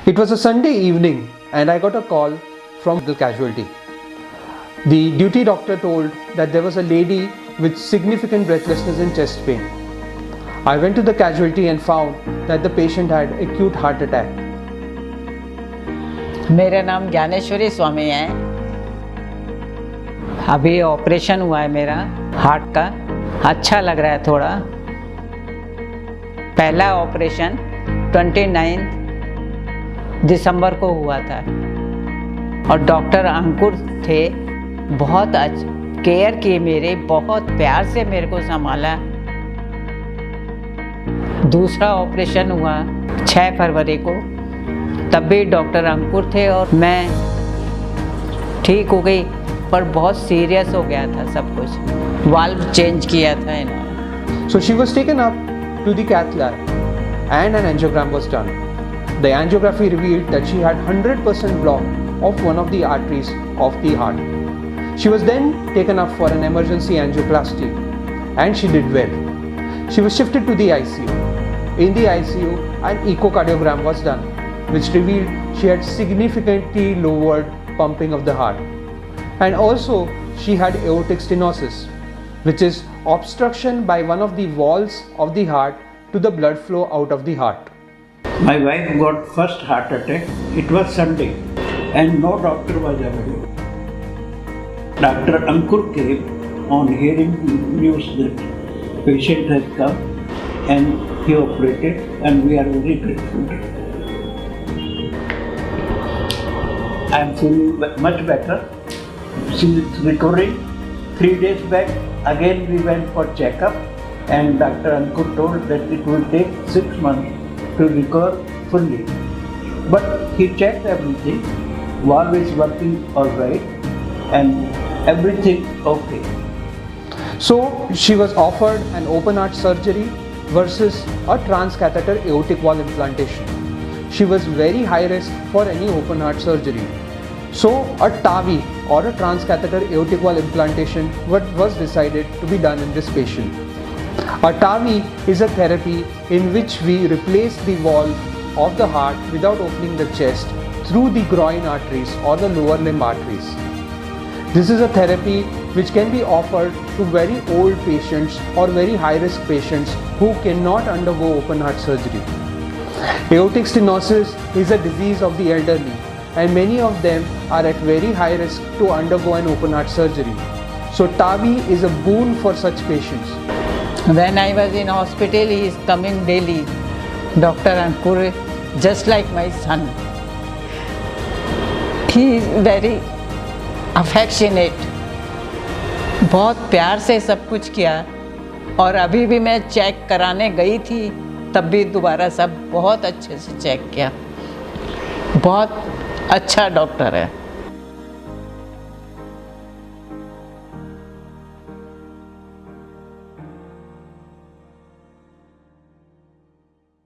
It was a Sunday evening and I got a call from the casualty. The duty doctor told that there was a lady with significant breathlessness and chest pain. I went to the casualty and found that the patient had acute heart attack. मेरा नाम ज्ञानेश्वरी स्वामी है। अभी operation हुआ है मेरा heart का। अच्छा लग रहा है थोड़ा। पहला ऑपरेशन 29 दिसंबर को हुआ था और डॉक्टर अंकुर थे। बहुत केयर किए मेरे, बहुत प्यार से मेरे को संभाला। दूसरा ऑपरेशन हुआ 6 फरवरी को, तब भी डॉक्टर अंकुर थे और मैं ठीक हो गई, पर बहुत सीरियस हो गया था सब कुछ। वाल्व चेंज किया था इन्होंने। So she was taken up to the cath lab and an angiogram was done. The angiography revealed that she had 100% block of one of the arteries of the heart. She was then taken up for an emergency angioplasty and she did well. She was shifted to the ICU. In the ICU, an echocardiogram was done, which revealed she had significantly lowered pumping of the heart. And also, she had aortic stenosis, which is obstruction by one of the walls of the heart to the blood flow out of the heart. My wife got first heart attack. It was Sunday and no doctor was available. Dr. Ankur came on hearing news that patient has come and he operated, and we are very grateful. I am feeling much better. She is recovering. 3 days back, again we went for checkup, and Dr. Ankur told that it will take 6 months to recover fully. But he checked everything. Valve is working all right, and everything okay. So she was offered an open heart surgery versus a transcatheter aortic valve implantation. She was very high risk for any open heart surgery. So a TAVI or a transcatheter aortic valve implantation was decided to be done in this patient. A TAVI is a therapy in which we replace the wall of the heart without opening the chest through the groin arteries or the lower limb arteries. This is a therapy which can be offered to very old patients or very high risk patients who cannot undergo open heart surgery. Aortic stenosis is a disease of the elderly and many of them are at very high risk to undergo an open heart surgery. So TAVI is a boon for such patients. When I was in hospital, he is coming daily. Dr. Ankur, just like my son. He is very affectionate. बहुत प्यार से सब कुछ किया और अभी भी मैं चेक कराने गई थी, तब भी दोबारा सब बहुत अच्छे से चेक किया। बहुत अच्छा डॉक्टर है।